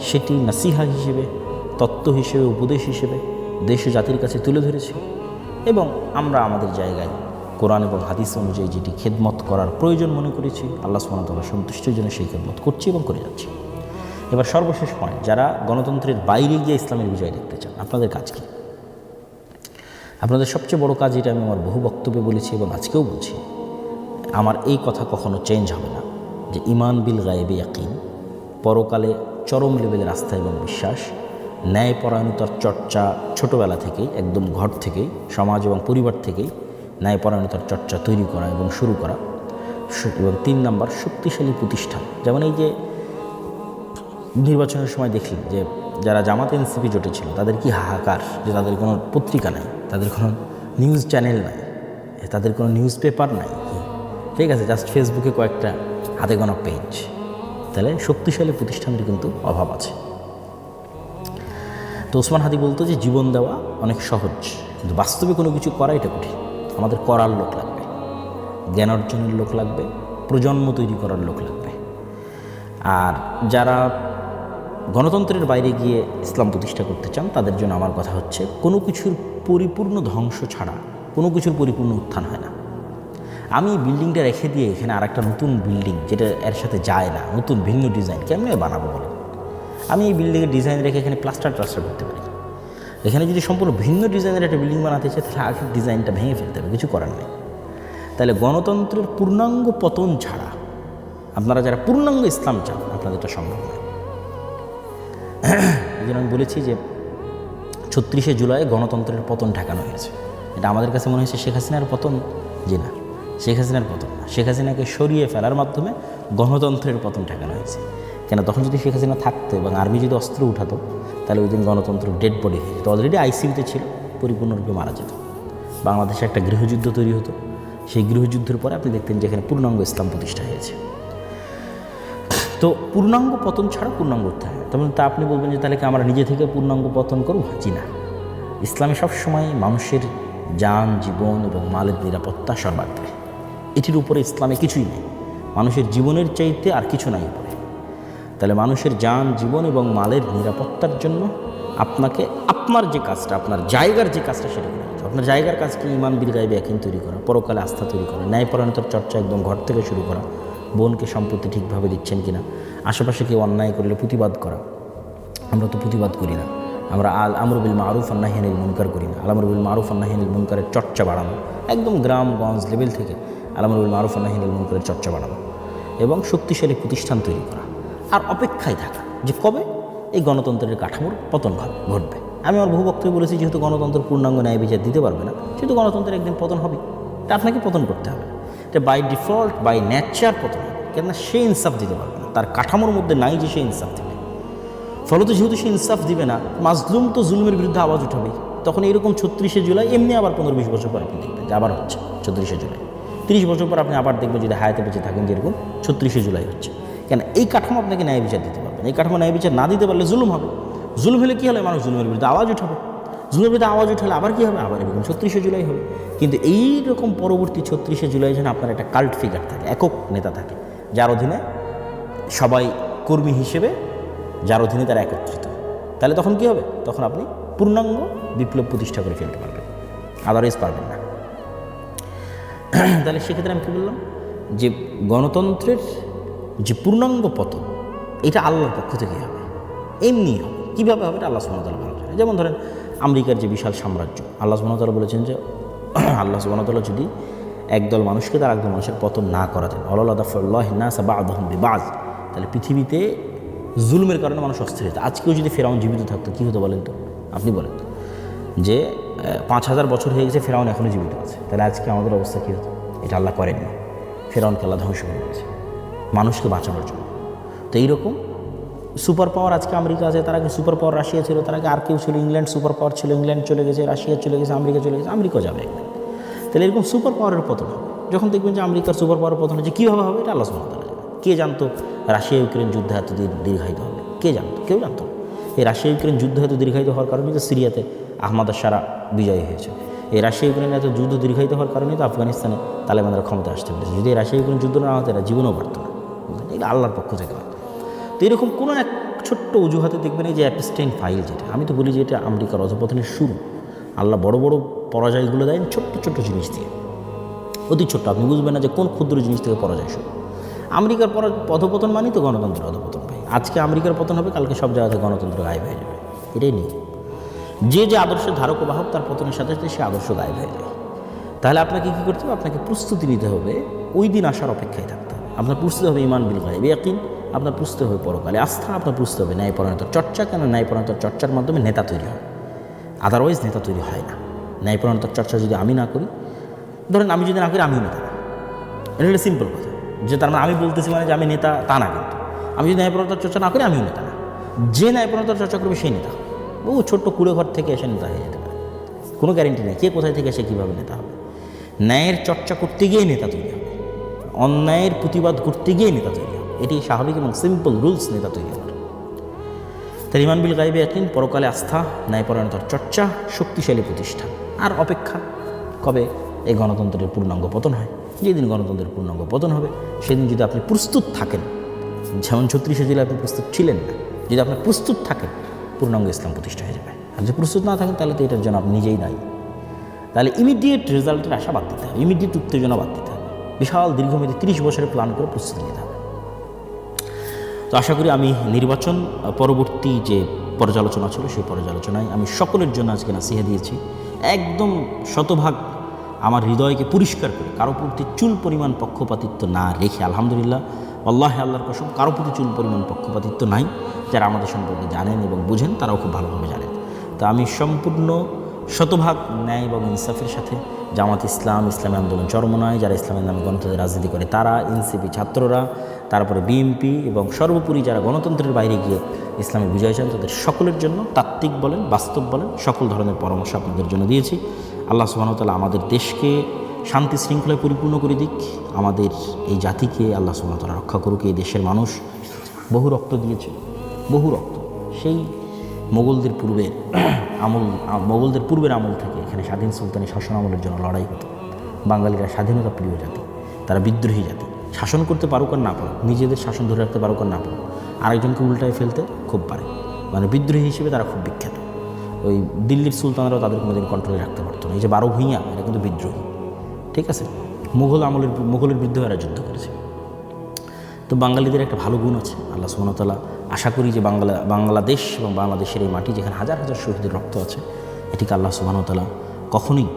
সেটি নাসিহা হিসেবে, তত্ত্ব হিসেবে, উপদেশ হিসেবে দেশ ও জাতির কাছে তুলে ধরেছি এবং আমরা আমাদের জায়গায় কোরআন এবং হাদিস অনুযায়ী যেটি খেদমত করার প্রয়োজন মনে করেছি, আল্লাহ সুবহানাহু ওয়া তাআলার সন্তুষ্টির জন্য সেই খেদমত করছি এবং করে যাচ্ছি। এবার সর্বশেষ পয়েন্ট, যারা গণতন্ত্রের বাইরে গিয়ে ইসলামের বিজয় দেখতে চান, আপনাদের কাজ কী? আপনাদের সবচেয়ে বড় কাজ, এটা আমি আমার বহু বক্তব্যে বলেছি এবং আজকেও বলছি, আমার এই কথা কখনো চেঞ্জ হবে না, যে ঈমান বিল গায়বি ইয়াকিন, পরকালে চরম লেভেলের আস্থা এবং বিশ্বাস, ন্যায়পরায়ণতার চর্চা ছোটোবেলা থেকেই, একদম ঘর থেকেই, সমাজ এবং পরিবার থেকেই ন্যায়পরায়ণতার চর্চা তৈরি করা এবং শুরু করা, এবং 3 নাম্বার শক্তিশালী প্রতিষ্ঠান। যেমন এই যে নির্বাচনের সময় দেখলেন যে যারা জামাত এনসিপি জোটে ছিল তাদের কি হাহাকার, যে তাদের কোনো পত্রিকা নাই, তাদের কোনো নিউজ চ্যানেল নাই, তাদের কোনো নিউজ পেপার নাই, ঠিক আছে, জাস্ট ফেসবুকে কয়েকটা হাতে গোনা পেজ। তাহলে শক্তিশালী প্রতিষ্ঠানের কিন্তু অভাব আছে। তো ওসমান হাদি বলতো যে জীবন দেওয়া অনেক সহজ, কিন্তু বাস্তবে কোনো কিছু করা এটা কঠিন। আমাদের করার লোক লাগবে, জ্ঞান অর্জনের লোক লাগবে, প্রজন্ম তৈরি করার লোক লাগবে। আর যারা গণতন্ত্রের বাইরে গিয়ে ইসলাম প্রতিষ্ঠা করতে চান তাদের জন্য আমার কথা হচ্ছে, কোনো কিছুর পরিপূর্ণ ধ্বংস ছাড়া কোনো কিছুর পরিপূর্ণ উত্থান হয় না। আমি বিল্ডিংটা রেখে দিয়ে এখানে আরেকটা নতুন বিল্ডিং যেটা এর সাথে যায় না, নতুন ভিন্ন ডিজাইন কেমনে বানাবো বলেন? আমি এই বিল্ডিংয়ের ডিজাইন রেখে এখানে প্লাস্টার করতে পারি। এখানে যদি সম্পূর্ণ ভিন্ন ডিজাইনের একটা বিল্ডিং বানাতে চাই তাহলে আগের ডিজাইনটা ভেঙে ফেলতে হবে, কিছু করার নেই। তাহলে গণতন্ত্রের পূর্ণাঙ্গ পতন ছাড়া, আপনারা যারা পূর্ণাঙ্গ ইসলাম চান, আপনাদেরটা সম্ভব নয়। এই জন্য আমি বলেছি যে 36শে জুলাই গণতন্ত্রের পতন ঠেকানো হয়েছে। এটা আমাদের কাছে মনে হয়েছে শেখ হাসিনার পতন, জি না, শেখ হাসিনার পতন না, শেখ হাসিনাকে সরিয়ে ফেলার মাধ্যমে গণতন্ত্রের পতন ঠেকানো হয়েছে। কেন, তখন যদি শেখ হাসিনা থাকতো এবং আর্মি যদি অস্ত্র উঠাতো তাহলে ওই দিন গণতন্ত্র ডেড বডি হয়ে যেত, অলরেডি আইসিইউতে ছিল, পরিপূর্ণরূপে মারা যেত। বাংলাদেশে একটা গৃহযুদ্ধ তৈরি হতো, সেই গৃহযুদ্ধের পরে আপনি দেখতেন যেখানে পূর্ণাঙ্গ ইসলাম প্রতিষ্ঠা হয়েছে। তো পূর্ণাঙ্গ পতন ছাড়া পূর্ণাঙ্গ উত্থান, তখন তা আপনি বলবেন যে তাহলে কি আমরা নিজে থেকে পূর্ণাঙ্গ পতন করব? জি না, ইসলামে সবসময় মানুষের যান, জীবন এবং মালের নিরাপত্তা সর্বাগ্রে। এটির উপরে ইসলামে কিছুই নেই, মানুষের জীবনের চাইতে আর কিছু নাই উপরে। তাহলে মানুষের যান, জীবন এবং মালের নিরাপত্তার জন্য আপনাকে আপনার যে কাজটা, আপনার জায়গার যে কাজটা সেটা করে নিতে হবে। আপনার জায়গার কাজকে ঈমান বিল গায়বি ইয়াকিন তৈরি করা, পরকালে আস্থা তৈরি করা, ন্যায়পরায়ণতার চর্চা একদম ঘর থেকে শুরু করা, বোনকে সম্পত্তি ঠিকভাবে দিচ্ছেন কিনা, আশেপাশে কেউ অন্যায় করলে প্রতিবাদ করা। আমরা তো প্রতিবাদ করি না, আমরা আল আমর বিল মারুফ ওয়ান নাহি আনিল মুনকার করি না। আল আমর বিল মারুফ ওয়ান নাহি আনিল মুনকারের চর্চা বাড়ানো, একদম গ্রামগঞ্জ লেভেল থেকে আল আমর বিল মারুফ ওয়ান নাহি আনিল মুনকারের চর্চা বাড়ানো এবং শক্তিশালী প্রতিষ্ঠান তৈরি করা, আর অপেক্ষায় থাকা যে কবে এই গণতন্ত্রের কাঠামোর পতন ঘটবে। আমি আমার বহু বক্তব্য বলেছি, যেহেতু গণতন্ত্র পূর্ণাঙ্গ ন্যায় বিচার দিতে পারবে না, সেহেতু গণতন্ত্রের একদিন পতন হবে, এটা আপনাকে পতন করতে হবে। এটা বাই ডিফল্ট, বাই নেচার পতন হবে, কেননা সে ইনসাফ দিতে পারবে না, তার কাঠামোর মধ্যে নাই যে সে ইনসাফ দেবে। ফলত যেহেতু সে ইনসাফ দিবে না, মাজলুম তো জুলুমের বিরুদ্ধে আওয়াজ উঠাবে। তখন এরকম 36শে জুলাই এমনি আবার 15-20 বছর পর আপনি দেখবেন যে আবার হচ্ছে 34শে জুলাই। 30 বছর পর আপনি আবার দেখবেন যদি হায়াতে বেঁচে থাকেন যেরকম 36শে জুলাই হচ্ছে। কেন, এই কাঠামো আপনাকে ন্যায় বিচার দিতে পারবেন। এই কাঠামো ন্যায় বিচার না দিতে পারলে জুলুম হবে। জুলুম হলে কী হলে মানুষ জুলুমের বিরুদ্ধে আওয়াজ উঠাবে, জুলুমের বিরুদ্ধে আওয়াজ উঠালে আবার কী হবে, আবার এরকম 36শে জুলাই হবে। কিন্তু এই রকম পরবর্তী 36শে জুলাই যেন আপনার একটা কাল্ট ফিগার থাকে, একক নেতা থাকে, যার অধীনে সবাই কর্মী হিসেবে, যার অধীনে তারা একত্রিত, তাহলে তখন কী হবে, তখন আপনি পূর্ণাঙ্গ বিপ্লব প্রতিষ্ঠা করে ফেলতে পারবেন, আদারওয়াইজ পারবেন না। তাহলে সেক্ষেত্রে আমি কী বললাম যে গণতন্ত্রের যে পূর্ণাঙ্গ পতন, এটা আল্লাহর পক্ষ থেকে হবে, এমনি হবে, কীভাবে হবে এটা আল্লাহ সুবহানাহু ওয়া তাআলা ভালো জানেন। যেমন ধরেন আমেরিকার যে বিশাল সাম্রাজ্য, আল্লাহ সুবহানাহু ওয়া তাআলা বলেছেন যে আল্লাহ সুবহানাহু ওয়া তাআলা যদি একদল মানুষকে তার একদল মানুষের পতন না করা দেন, আল্লাহ দাফাল্লাহি নাসা বা'দাহুম বিবা'দ, তাহলে পৃথিবীতে জুলুমের কারণে মানুষ অস্থির হতো। আজকেও যদি ফেরাউন জীবিত থাকতো কী হতো বলেন তো? আপনি বলেন যে 5000 বছর হয়ে গেছে, ফেরাউন এখনও জীবিত আছে, তাহলে আজকে আমাদের অবস্থা কী হতো? এটা আল্লাহ করেননি, ফেরাউনকে আল্লাহ ধ্বংস করে দিয়েছে মানুষকে বাঁচানোর জন্য। তো এইরকম সুপার পাওয়ার আজকে আমেরিকা আছে, তার আগে সুপার পাওয়ার রাশিয়া ছিল, তার আগে আর কেউ ছিল, ইংল্যান্ড সুপার পাওয়ার ছিল, ইংল্যান্ড চলে গেছে, রাশিয়া চলে গেছে, আমেরিকা চলে গেছে, আমেরিকা যাবে একদিন। তাহলে এরকম সুপার পাওয়ারের পতন হবে। যখন দেখবেন যে আমেরিকার সুপার পাওয়ারের পতন হচ্ছে, কীভাবে হবে এটা আল্লাহ সুবহানাহু ওয়া তাআলা জানেন। কে জানতো রাশিয়া ইউক্রেন যুদ্ধ এত দীর্ঘায়িত হবে? কে জানতো? কেউ জানতো না। এই রাশিয়া ইউক্রেন যুদ্ধ এত দীর্ঘায়িত হওয়ার কারণে তো সিরিয়াতে আহমদ আশ-শারা বিজয়ী হয়েছে। এই রাশিয়া ইউক্রেনের এত যুদ্ধ দীর্ঘায়িত হওয়ার কারণে তো আফগানিস্তানে তালেবানরা ক্ষমতা আসতে পেরেছে। যদি এই রাশিয়া ইউক্রেন যুদ্ধ না হতো এরা জীবনও পারত না। এটা আল্লাহর পক্ষ থেকে হয়। তো এরকম কোনো এক ছোট্ট অজুহাতে দেখবেন এই যে অ্যাপস্টাইন ফাইল, যেটা আমি তো বলি যে এটা আমেরিকার অধঃপতনের শুরু। আল্লাহ বড় বড় পরাজয়গুলো দেন ছোট্ট ছোট্ট জিনিস দিয়ে, অতি ছোট্ট। আপনি বুঝবেন না যে কোন ক্ষুদ্র জিনিস থেকে পরাজয় শুরু। আমেরিকার অধঃপতন মানেই তো গণতন্ত্রের অধঃপতন ভাই। আজকে আমেরিকার পতন হবে, কালকে সব জায়গাতে গণতন্ত্র গায়েব হয়ে যাবে। এটাই নিয়ম। যে যে আদর্শের ধারক ও বাহক, তার পতনের সাথে সাথে সে আদর্শ গায়েব হয়ে যায়। তাহলে আপনাকে কী করতে হবে? আপনাকে প্রস্তুতি নিতে হবে, ওই দিন আসার অপেক্ষায় থাকতে হবে। আপনার প্রস্তুতি হবে ঈমান বিল গায়ব ইয়াকিন, আপনার প্রস্তুতি হবে পরকালে আস্থা, আপনার প্রস্তুতি হবে ন্যায়পরায়ণতার চর্চা। কেন? ন্যায়পরায়ণতার চর্চার মাধ্যমে নেতা তৈরি হয়, আদারওয়াইজ নেতা তৈরি হয় না। ন্যায়পরায়ণতার চর্চা যদি আমি না করি, ধরেন আমি যদি না করি, আমিও নেতা না। এটা হলো সিম্পল কথা, যে তার মানে আমি বলতেছি মানে যে আমি নেতা তা না। কিন্তু আমি যদি ন্যায়পরায়ণতার চর্চা না করি, আমিও নেতা না। যে ন্যায়পরায়ণতার চর্চা করবে সেই নেতা হবে। বহু ছোট্ট কুড়ে ঘর থেকে এসে নেতা হয়ে যেতে পারে, কোনো গ্যারেন্টি নেই কে কোথায় থেকে এসে কীভাবে নেতা হবে। ন্যায়ের চর্চা করতে গিয়ে নেতা তৈরি হবে, অন্যায়ের প্রতিবাদ করতে গিয়ে নেতা তৈরি হবে। এটি স্বাভাবিক এবং সিম্পল রুলস নেতা তৈরি হবে। তাই ঈমান বিল গায়ব ইয়াকিন, পরকালে আস্থা, ন্যায়পরায়ণতার চর্চা, শক্তিশালী প্রতিষ্ঠান। আর অপেক্ষা কবে এই গণতন্ত্রের পূর্ণাঙ্গ পতন হয়। যেদিন গণতন্ত্রের পূর্ণাঙ্গ পতন হবে সেদিন যদি আপনি প্রস্তুত থাকেন, যেমন 36 জেলে আপনি প্রস্তুত ছিলেন না, যদি আপনি প্রস্তুত থাকেন পূর্ণাঙ্গ ইসলাম প্রতিষ্ঠা হয়ে যাবে। আর যদি প্রস্তুত না থাকেন তাহলে তো এটার জন্য আপনি নিজেই নাই। তাহলে ইমিডিয়েট রেজাল্টের আশা বাদ দিতে হবে, ইমিডিয়েট উত্তেজনা বাদ দিতে হবে, বিশাল দীর্ঘমেয়াদী 30 বছরের প্ল্যান করে প্রস্তুতি নিতে হবে। তো আশা করি আমি নির্বাচন পরবর্তী যে পর্যালোচনা ছিল সেই পর্যালোচনায় আমি সকলের জন্য আজকে নাসিহা দিয়েছি, একদম শতভাগ আমার হৃদয়কে পরিষ্কার করে, কারো প্রতি চুল পরিমাণ পক্ষপাতিত্ব না রেখে। আলহামদুলিল্লাহ, আল্লাহ আল্লাহর কসম, কারো প্রতি চুল পরিমাণ পক্ষপাতিত্ব নাই। যারা আমাদের সম্পর্কে জানেন এবং বুঝেন তারাও খুব ভালোভাবে জানেন। তো আমি সম্পূর্ণ শতভাগ ন্যায় এবং ইনসাফের সাথে জামাত ইসলাম, ইসলামী আন্দোলন চরমনায়, যারা ইসলামের নামে গণতন্ত্রের রাজনীতি করে তারা, এনসিপি ছাত্ররা, তারপরে বিএনপি এবং সর্বোপরি যারা গণতন্ত্রের বাইরে গিয়ে ইসলামের বিজয় চান, তাদের সকলের জন্য তাত্ত্বিক বলেন, বাস্তব বলেন, সকল ধরনের পরামর্শ আপনাদের জন্য দিয়েছি। আল্লাহ সুবহানাহু ওয়া তাআলা আমাদের দেশকে শান্তি শৃঙ্খলায় পরিপূর্ণ করে দিক, আমাদের এই জাতিকে আল্লাহ সুবহানাহু ওয়া তাআলা রক্ষা করুক। এই দেশের মানুষ বহু রক্ত দিয়েছে, বহু রক্ত। সেই মোগলদের পূর্বের আমল থেকে এখানে স্বাধীন সুলতানি শাসন আমলের জন্য লড়াই হতো। বাঙালিরা স্বাধীনতা প্রিয় জাতি, তারা বিদ্রোহী জাতি। শাসন করতে পারুক আর না পারুক, নিজেদের শাসন ধরে রাখতে পারুক আর না পারুক, আরেকজনকে উল্টায় ফেলতে খুব পারে। মানে বিদ্রোহী হিসেবে তারা খুব বিখ্যাত। ওই দিল্লির সুলতানরাও তাদের কোনোদিন কন্ট্রোলে রাখতে পারতো না। এই যে 12 ভূঁইয়া, এরা কিন্তু বিদ্রোহী, ঠিক আছে? মুঘলের বিরুদ্ধে এরা যুদ্ধ করেছে। তো বাঙালিদের একটা ভালো গুণ আছে, আল্লাহ সুবহানাহু ওয়া তাআলা আশা করি যে বাংলাদেশ এবং বাংলাদেশের এই মাটি, যেখানে হাজার হাজার শহীদের রক্ত আছে, এটিকে আল্লাহ সুবহানাহু ওয়া তাআলা কখনোই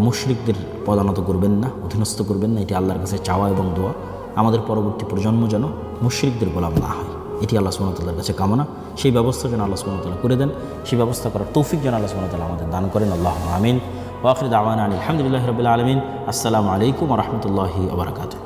মুশরিকদের পদানত করবেন না, অধীনস্থ করবেন না। এটি আল্লাহর কাছে চাওয়া এবং দোয়া। আমাদের পরবর্তী প্রজন্ম যেন মুশরিকদের গোলাম না হয়, এটি আল্লাহ সুবহানাহু ওয়া তাআলার কাছে কামনা। সেই ব্যবস্থা যেন আল্লাহ সুবহানাহু ওয়া তাআলা করে দেন, সেই ব্যবস্থা করার তৌফিক যেন আল্লাহ সুবহানাহু ওয়া তাআলা আমাদের দান করেন। আল্লাহুম্মা আমিন। ওয়া আখিরু দাওয়ানা আলহামদুলিল্লাহি রাব্বিল আলামিন। আসসালামু আলাইকুম ওয়া রাহমাতুল্লাহি ওয়া বারাকাতুহু।